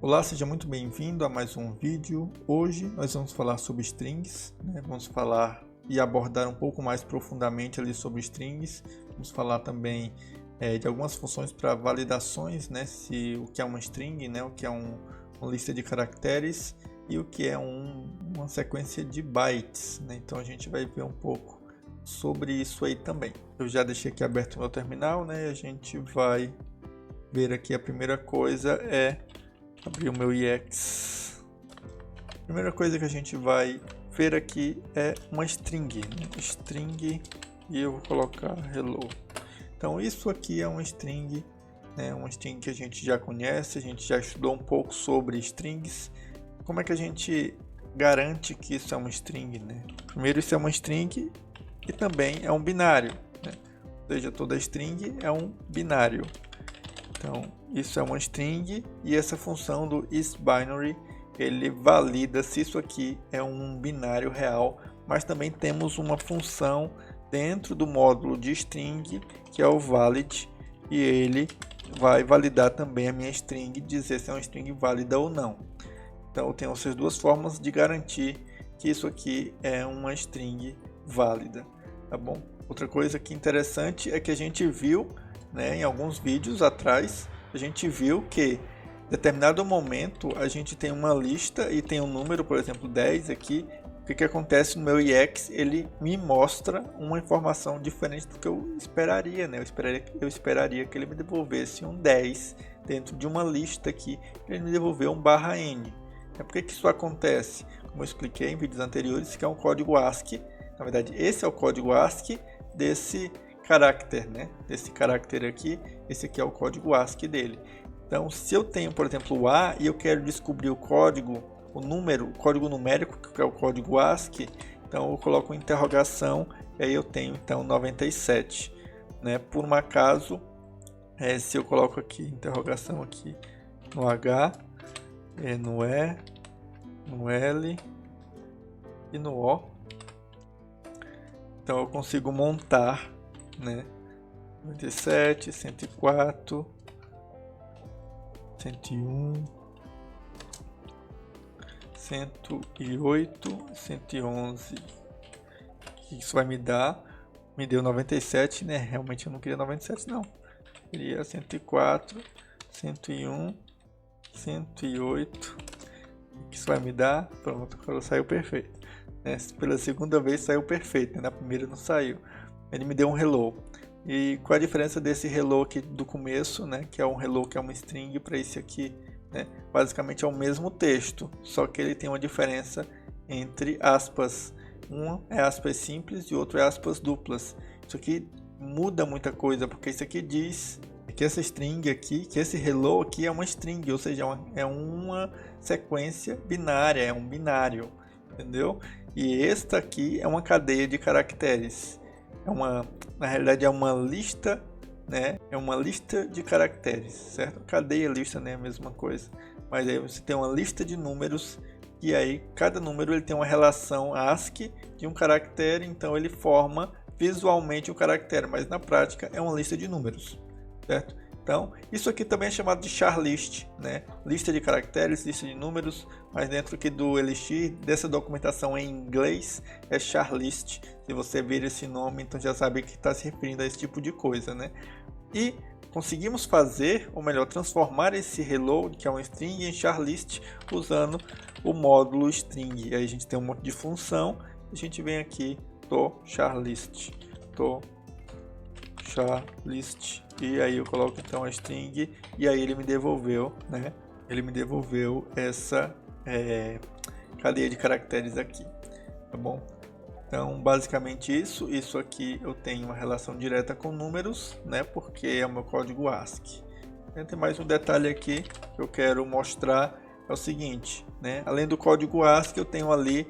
Olá, seja muito bem-vindo a mais um vídeo. Hoje nós vamos falar sobre strings, Vamos falar e abordar um pouco mais profundamente ali sobre strings. Vamos falar também de algumas funções para validações, se o que é uma string, o que é uma lista de caracteres e o que é uma sequência de bytes, Então a gente vai ver um pouco sobre isso aí também. Eu já deixei aqui aberto o meu terminal, A gente vai ver aqui a primeira coisa é abrir o meu IEX. A primeira coisa que a gente vai ver aqui é uma string, string, e eu vou colocar hello. Então isso aqui é uma string, uma string que a gente já conhece, a gente já estudou um pouco sobre strings. Como é que a gente garante que isso é uma string, Primeiro, isso é uma string e também é um binário, Ou seja, toda string é um binário. Então, isso é uma string e essa função do isBinary, ele valida se isso aqui é um binário real, mas também temos uma função dentro do módulo de string, que é o valid, e ele vai validar também a minha string, dizer se é uma string válida ou não. Então, eu tenho essas duas formas de garantir que isso aqui é uma string válida, tá bom? Outra coisa que interessante é que a gente viu, em alguns vídeos atrás, a gente viu que em determinado momento a gente tem uma lista e tem um número, por exemplo 10 aqui. O que acontece no meu IEX? Ele me mostra uma informação diferente do que eu esperaria, Eu esperaria que ele me devolvesse um 10 dentro de uma lista aqui, ele me devolveu um /n. Por que isso acontece? Como eu expliquei em vídeos anteriores, que é um código ASCII. Na verdade, esse é o código ASCII desse caractere, Desse caractere aqui, esse aqui é o código ASCII dele. Então, se eu tenho, por exemplo, o A e eu quero descobrir o código, o código numérico, que é o código ASCII, então eu coloco uma interrogação e aí eu tenho então 97, Por um acaso, se eu coloco aqui interrogação aqui no H, no E, no L e no O, então eu consigo montar 97, 104, 101, 108, 111. O que isso vai me dar? Me deu 97, Realmente eu não queria 97 não. Eu queria 104, 101, 108. O que isso vai me dar? Pronto, agora saiu perfeito. Pela segunda vez saiu perfeito, Na primeira não saiu. Ele me deu um hello. E qual a diferença desse hello aqui do começo, que é um hello que é uma string, para esse aqui, Basicamente é o mesmo texto, só que ele tem uma diferença entre aspas. Um é aspas simples e outro é aspas duplas. Isso aqui muda muita coisa, porque isso aqui diz que essa string aqui, que esse hello aqui é uma string, ou seja, é uma sequência binária, é um binário, entendeu? E esta aqui é uma cadeia de caracteres. Na realidade é uma lista, É uma lista de caracteres, certo? Cadeia, lista, é a mesma coisa. Mas aí você tem uma lista de números e aí cada número ele tem uma relação ASCII de um caractere, então ele forma visualmente um caractere, mas na prática é uma lista de números, certo? Então, isso aqui também é chamado de char list, Lista de caracteres, lista de números, mas dentro aqui do Elixir, dessa documentação em inglês, é char list. Se você vir esse nome, então já sabe que está se referindo a esse tipo de coisa, E conseguimos fazer, ou melhor, transformar esse hello, que é uma string, em char list, usando o módulo string. Aí a gente tem um monte de função, a gente vem aqui, char list, char list, e aí eu coloco então a string e aí ele me devolveu, Ele me devolveu essa cadeia de caracteres aqui, tá bom? Então basicamente isso aqui eu tenho uma relação direta com números, Porque é o meu código ASCII. Tem mais um detalhe aqui que eu quero mostrar, é o seguinte, Além do código ASCII eu tenho ali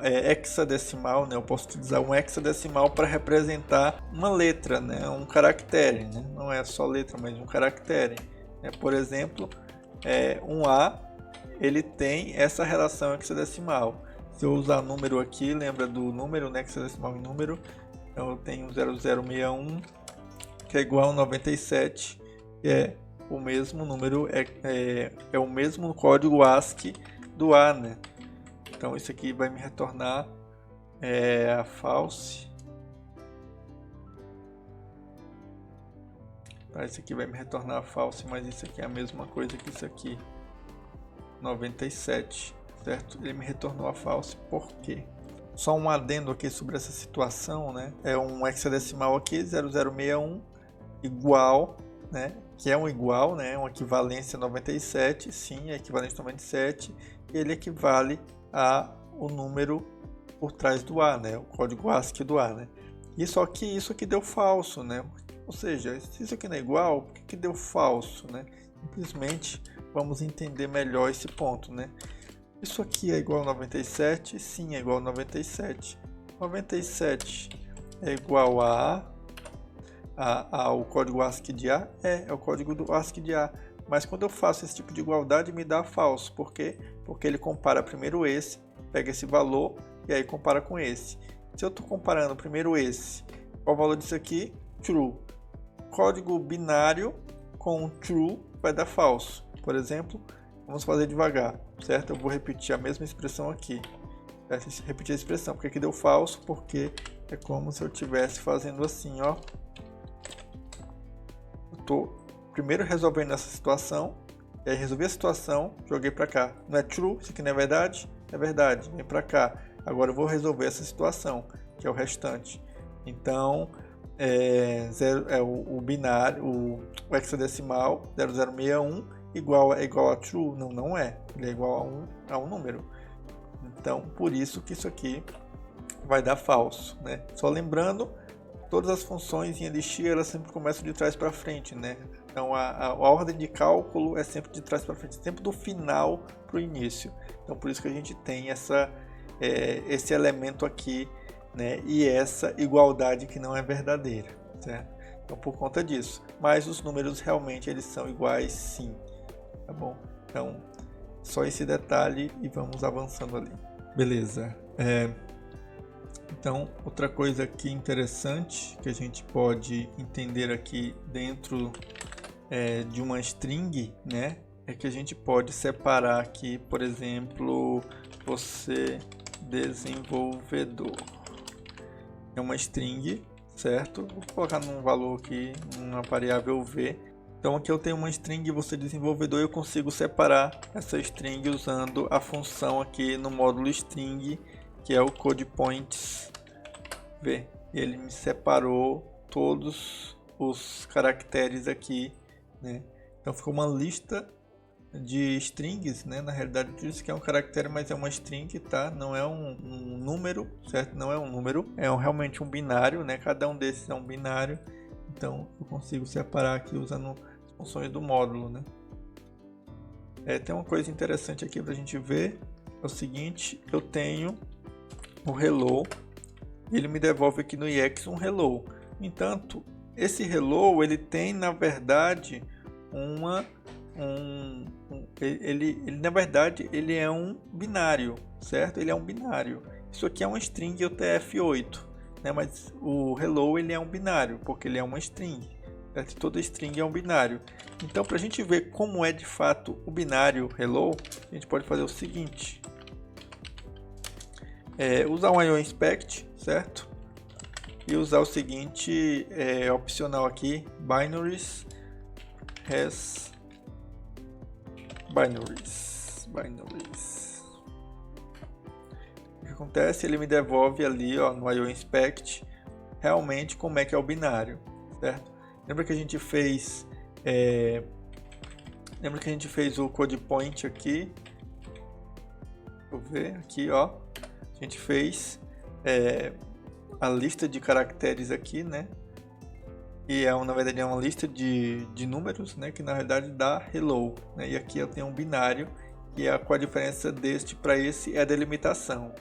hexadecimal, Eu posso utilizar um hexadecimal para representar uma letra, Um caractere, Não é só letra, mas um caractere. Por exemplo, um A, ele tem essa relação hexadecimal. Se eu usar número aqui, lembra do número, hexadecimal em número, então eu tenho 0061, que é igual a 97, que é o mesmo número, é o mesmo código ASCII do A, né? Então isso aqui vai me retornar a false. Tá, isso aqui vai me retornar a false, mas isso aqui é a mesma coisa que isso aqui. 97, certo? Ele me retornou a false, por quê? Só um adendo aqui sobre essa situação, né? É um hexadecimal aqui, 0061, igual, né? Que é um igual, né? Uma equivalência 97, sim, é equivalente 97, e ele equivale ao número por trás do A, né? O código ASCII do A, né? E só que isso aqui deu falso, né? Ou seja, se isso aqui não é igual, por que deu falso, né? Simplesmente vamos entender melhor esse ponto, né? Isso aqui é igual a 97? Sim, é igual a 97. 97 é igual ao código ASCII de A? É o código do ASCII de A. Mas quando eu faço esse tipo de igualdade, me dá falso. Por quê? Porque ele compara primeiro esse, pega esse valor e aí compara com esse. Se eu estou comparando primeiro esse, qual o valor disso aqui? True. Código binário com true vai dar falso. Por exemplo, vamos fazer devagar, certo? Eu vou repetir a mesma expressão aqui. Repetir a expressão, porque aqui deu falso, porque é como se eu estivesse fazendo assim, ó. Eu estou primeiro resolvendo essa situação, e aí resolvi a situação, joguei para cá. Não é true? Isso aqui não é verdade? É verdade, vem para cá. Agora eu vou resolver essa situação, que é o restante. Então, o binário, o hexadecimal 0061 é igual a true? Não, não é. Ele é igual a um número. Então, por isso que isso aqui vai dar falso, né? Só lembrando, todas as funções em Elixir, elas sempre começam de trás para frente, né? Então, a ordem de cálculo é sempre de trás para frente, sempre do final para o início. Então, por isso que a gente tem esse elemento aqui, né? E essa igualdade que não é verdadeira, certo? Então, por conta disso. Mas os números realmente eles são iguais, sim. Tá bom? Então, só esse detalhe e vamos avançando ali. Beleza. Então, outra coisa aqui interessante que a gente pode entender aqui dentro de uma string, né? É que a gente pode separar aqui, por exemplo, você desenvolvedor. É uma string, certo? Vou colocar num valor aqui, numa variável v. Então aqui eu tenho uma string você desenvolvedor e eu consigo separar essa string usando a função aqui no módulo string, que é o codepoints v. Ele me separou todos os caracteres aqui, né? Então ficou uma lista de strings, né? Na realidade diz que é um caractere, mas é uma string, tá? Não é um número, certo? Não é um número, realmente um binário, né? Cada um desses é um binário. Então eu consigo separar aqui usando as funções do módulo, né? Tem uma coisa interessante aqui para a gente ver, é o seguinte: eu tenho o hello, ele me devolve aqui no IEX um hello. No entanto, esse hello ele tem na verdade na verdade ele é um binário, certo? Ele é um binário. Isso aqui é uma string UTF-8, né? Mas o hello ele é um binário porque ele é uma string, certo? Toda string é um binário. Então, para a gente ver como é de fato o binário hello, a gente pode fazer o seguinte: usar um IOInspect, certo? E usar o seguinte opcional aqui, binaries has binaries. O que acontece? Ele me devolve ali, ó, no IOInspect realmente como é que é o binário, certo? Lembra que a gente fez o codepoint aqui? Deixa eu ver aqui, ó. A gente fez a lista de caracteres aqui, né? E na verdade é uma lista de números, né? Que na realidade dá hello, né? E aqui eu tenho um binário, e qual a diferença deste para esse é a delimitação.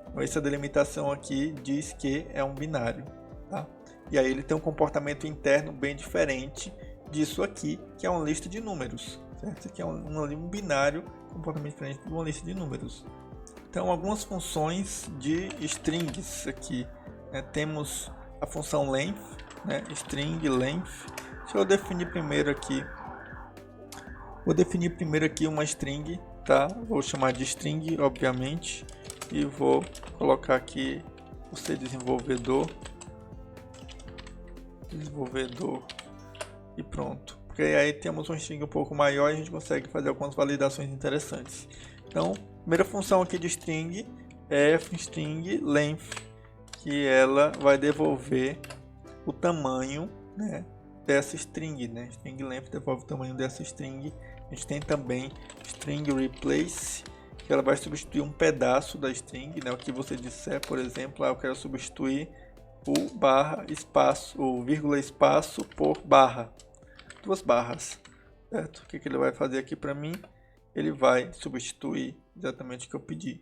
Então, essa delimitação aqui diz que é um binário, tá? E aí ele tem um comportamento interno bem diferente disso aqui, que é uma lista de números, certo? Isso aqui é um binário, comportamento diferente de uma lista de números. Então, algumas funções de strings aqui, né? Temos a função length, né? String length. Deixa eu definir primeiro aqui Vou definir primeiro aqui uma string, tá? Vou chamar de string, obviamente, e vou colocar aqui você desenvolvedor e pronto. Porque aí temos um string um pouco maior e a gente consegue fazer algumas validações interessantes. Então, a primeira função aqui de string é string length, que ela vai devolver o tamanho, né, dessa string, né? String length devolve o tamanho dessa string. A gente tem também string replace, que ela vai substituir um pedaço da string, né? O que você disser, por exemplo, eu quero substituir o barra espaço, o vírgula espaço por barra, 2 barras, certo? O que ele vai fazer aqui para mim? Ele vai substituir exatamente o que eu pedi,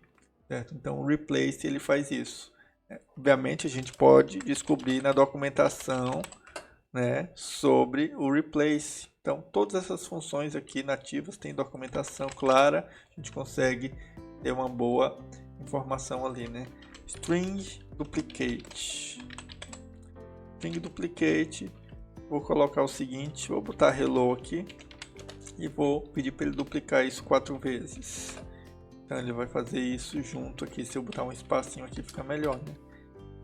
certo? Então o replace ele faz isso. Obviamente a gente pode descobrir na documentação, né, sobre o replace. Então todas essas funções aqui nativas têm documentação clara, a gente consegue ter uma boa informação ali, né? String duplicate. String duplicate, vou colocar o seguinte, vou botar hello aqui e vou pedir para ele duplicar isso 4 vezes. Então ele vai fazer isso junto aqui, se eu botar um espacinho aqui fica melhor, né?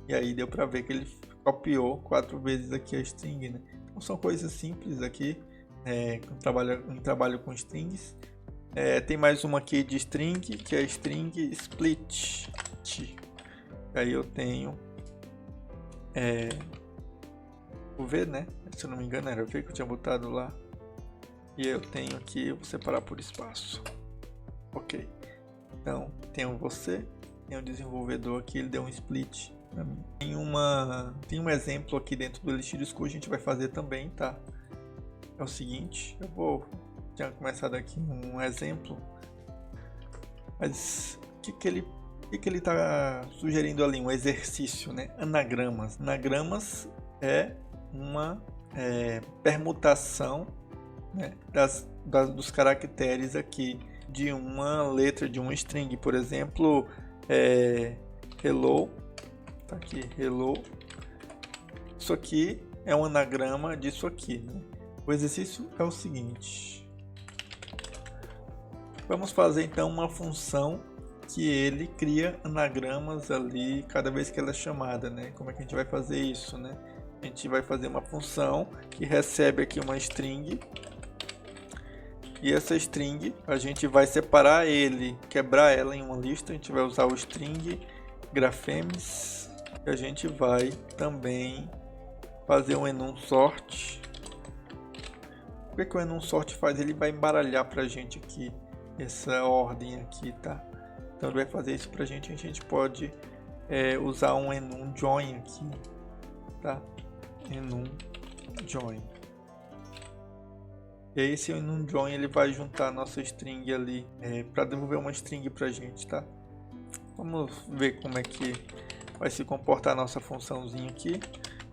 E aí deu para ver que ele copiou 4 vezes aqui a string, né? Então são coisas simples aqui, em trabalho com strings. Tem mais uma aqui de string, que é string split. Aí eu tenho o V, né? Se eu não me engano era o V que eu tinha botado lá. E eu tenho aqui, eu vou separar por espaço. Ok. Então, tenho você, tem o desenvolvedor aqui, ele deu um split pra mim. Tem um exemplo aqui dentro do Elixir School, a gente vai fazer também, tá? É o seguinte, tinha começado aqui um exemplo, mas o que ele está sugerindo ali? Um exercício, né? Anagramas. Anagramas é uma permutação, né, dos caracteres aqui de uma letra de uma string. Por exemplo, hello, tá aqui, hello. Isso aqui é um anagrama disso aqui, né? O exercício é o seguinte: vamos fazer então uma função que ele cria anagramas ali cada vez que ela é chamada, né? Como é que a gente vai fazer isso, né? A gente vai fazer uma função que recebe aqui uma string, e essa string a gente vai separar ele, quebrar ela em uma lista. A gente vai usar o string graphemes e a gente vai também fazer um enum sort. O que o enum sort faz? Ele vai embaralhar pra gente aqui essa ordem aqui, tá? Então ele vai fazer isso pra gente. A gente pode usar um enum join aqui, tá? Enum join. E aí esse enum join ele vai juntar a nossa string ali para devolver uma string pra gente, tá? Vamos ver como é que vai se comportar a nossa funçãozinha aqui.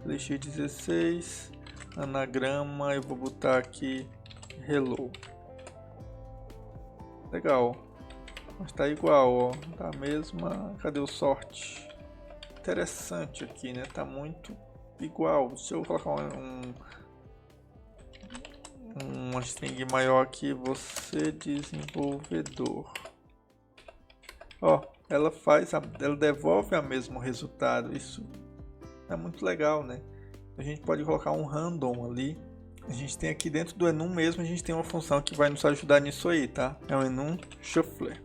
Elixir 16, anagrama, eu vou botar aqui hello. Legal, mas tá igual, ó, tá a mesma. Cadê o sort? Interessante aqui, né? Tá muito igual. Deixa eu colocar uma string maior aqui, você desenvolvedor. Ó, ela devolve o mesmo resultado. Isso é muito legal, né? A gente pode colocar um random ali. A gente tem aqui dentro do enum mesmo, a gente tem uma função que vai nos ajudar nisso aí, tá? É um enum shuffler.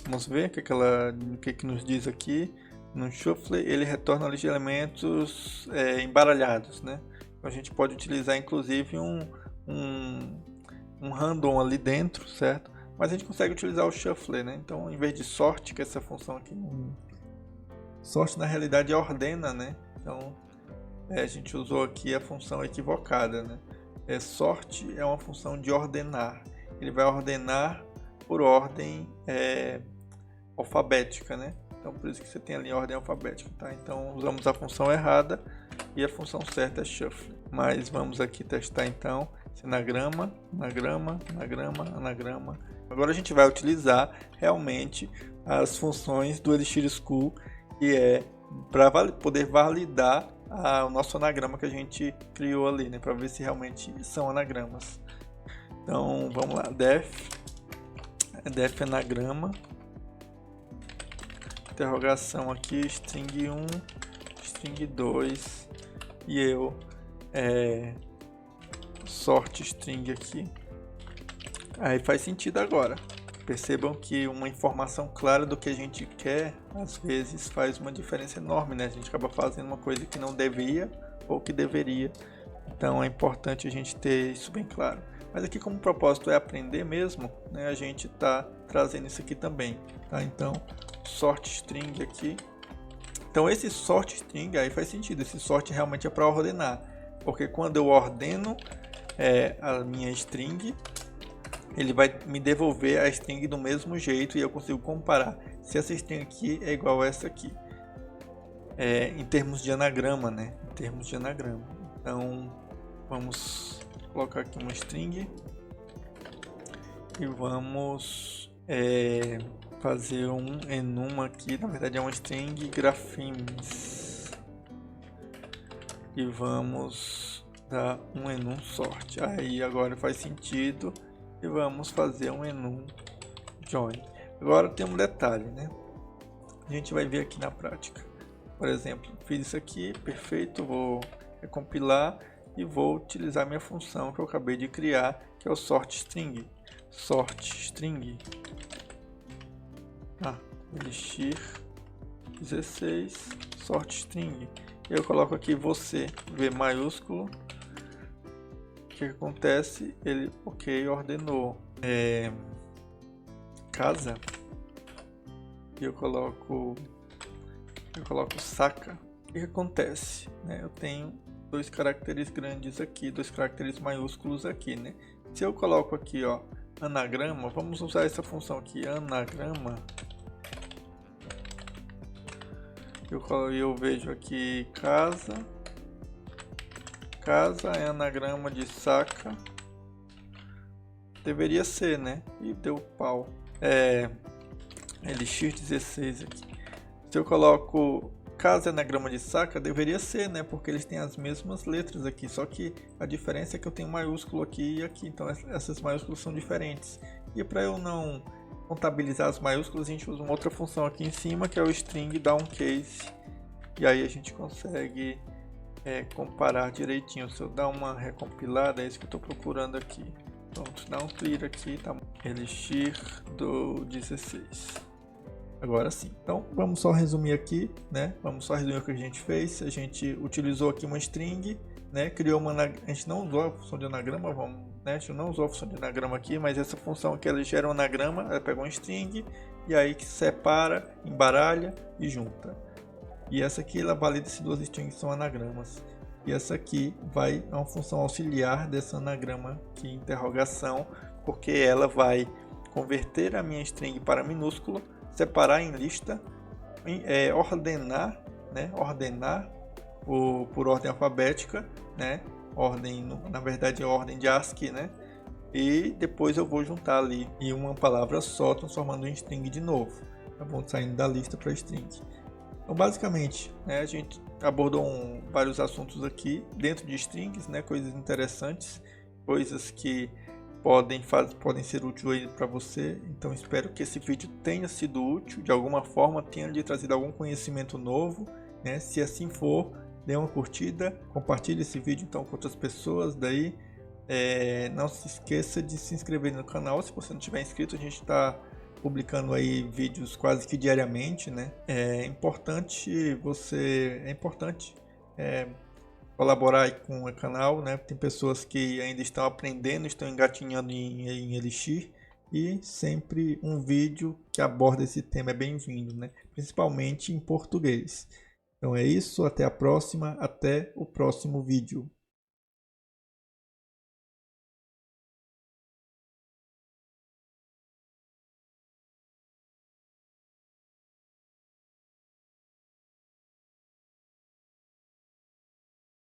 Vamos ver o que nos diz aqui. No shuffler ele retorna ali de elementos embaralhados, né? Então a gente pode utilizar inclusive um random ali dentro, certo? Mas a gente consegue utilizar o shuffler, né? Então, em vez de sort, que é essa função aqui, sort na realidade ordena, né? Então, a gente usou aqui a função equivocada, né? Sort é uma função de ordenar. Ele vai ordenar por ordem alfabética, né? Então, por isso que você tem ali a ordem alfabética, tá? Então, usamos a função errada e a função certa é shuffle. Mas vamos aqui testar então esse anagrama, anagrama, anagrama, anagrama. Agora a gente vai utilizar realmente as funções do Elixir School, que é para poder validar o nosso anagrama que a gente criou ali, né? Para ver se realmente são anagramas. Então vamos lá, def anagrama, interrogação aqui, string 1, string 2 e eu sort string aqui. Aí faz sentido agora. Percebam que uma informação clara do que a gente quer, às vezes faz uma diferença enorme, né? A gente acaba fazendo uma coisa que não devia ou que deveria. Então é importante a gente ter isso bem claro. Mas aqui, como o propósito é aprender mesmo, né, a gente está trazendo isso aqui também. Tá? Então, sort string aqui. Então esse sort string aí faz sentido. Esse sort realmente é para ordenar. Porque quando eu ordeno a minha string, ele vai me devolver a string do mesmo jeito e eu consigo comparar se essa string aqui é igual a essa aqui. Em termos de anagrama, né? Em termos de anagrama. Então, vamos colocar aqui uma string e vamos fazer um enum aqui. Na verdade é uma string graphemes e vamos dar um enum sort. Aí agora faz sentido. E vamos fazer um enum join. Agora tem um detalhe, né? A gente vai ver aqui na prática. Por exemplo, fiz isso aqui, perfeito, vou recompilar e vou utilizar minha função que eu acabei de criar, que é o sort string. Sort string elixir 16 sort string. Eu coloco aqui você, V maiúsculo. O que acontece? Ele, ordenou casa e eu coloco saca. O que acontece? Eu tenho dois caracteres grandes aqui, dois caracteres maiúsculos aqui, né? Se eu coloco aqui, ó, anagrama, vamos usar essa função aqui, anagrama. Eu vejo aqui casa é anagrama de saca. Deveria ser, né? E deu pau. Elixir 16 aqui. Se eu coloco casa é anagrama de saca, deveria ser, né? Porque eles têm as mesmas letras aqui. Só que a diferença é que eu tenho maiúsculo aqui e aqui. Então essas maiúsculas são diferentes. E para eu não contabilizar as maiúsculas, a gente usa uma outra função aqui em cima, que é o string downcase. E aí a gente consegue comparar direitinho. Se eu dar uma recompilada, é isso que eu estou procurando aqui. Pronto, dá um clear aqui, tá? Elixir do 16. Agora sim. Então vamos só resumir aqui, né? Vamos só resumir o que a gente fez. A gente utilizou aqui uma string, né? Criou uma, a gente não usou a função de anagrama, né? A gente não usou a função de anagrama aqui, mas essa função aqui ela gera um anagrama, ela pega uma string e aí que separa, embaralha e junta. E essa aqui ela valida se duas strings são anagramas. E essa aqui vai a uma função auxiliar dessa anagrama aqui, interrogação, porque ela vai converter a minha string para minúsculo, separar em lista, ordenar, né? Ordenar por ordem alfabética, né? Ordem, na verdade é ordem de ASCII, né? E depois eu vou juntar ali em uma palavra só, transformando em string de novo. Eu vou saindo da lista para string. Então, basicamente, né, a gente abordou vários assuntos aqui dentro de strings, né, coisas interessantes, coisas que podem ser úteis para você. Então, espero que esse vídeo tenha sido útil, de alguma forma, tenha lhe trazido algum conhecimento novo. Né? Se assim for, dê uma curtida, compartilhe esse vídeo então com outras pessoas. Daí, não se esqueça de se inscrever no canal. Se você não tiver inscrito, a gente está publicando aí vídeos quase que diariamente, né? É importante colaborar aí com o canal, né? Tem pessoas que ainda estão aprendendo, estão engatinhando em Elixir, e sempre um vídeo que aborda esse tema é bem-vindo, né? Principalmente em português. Então é isso, até a próxima, até o próximo vídeo.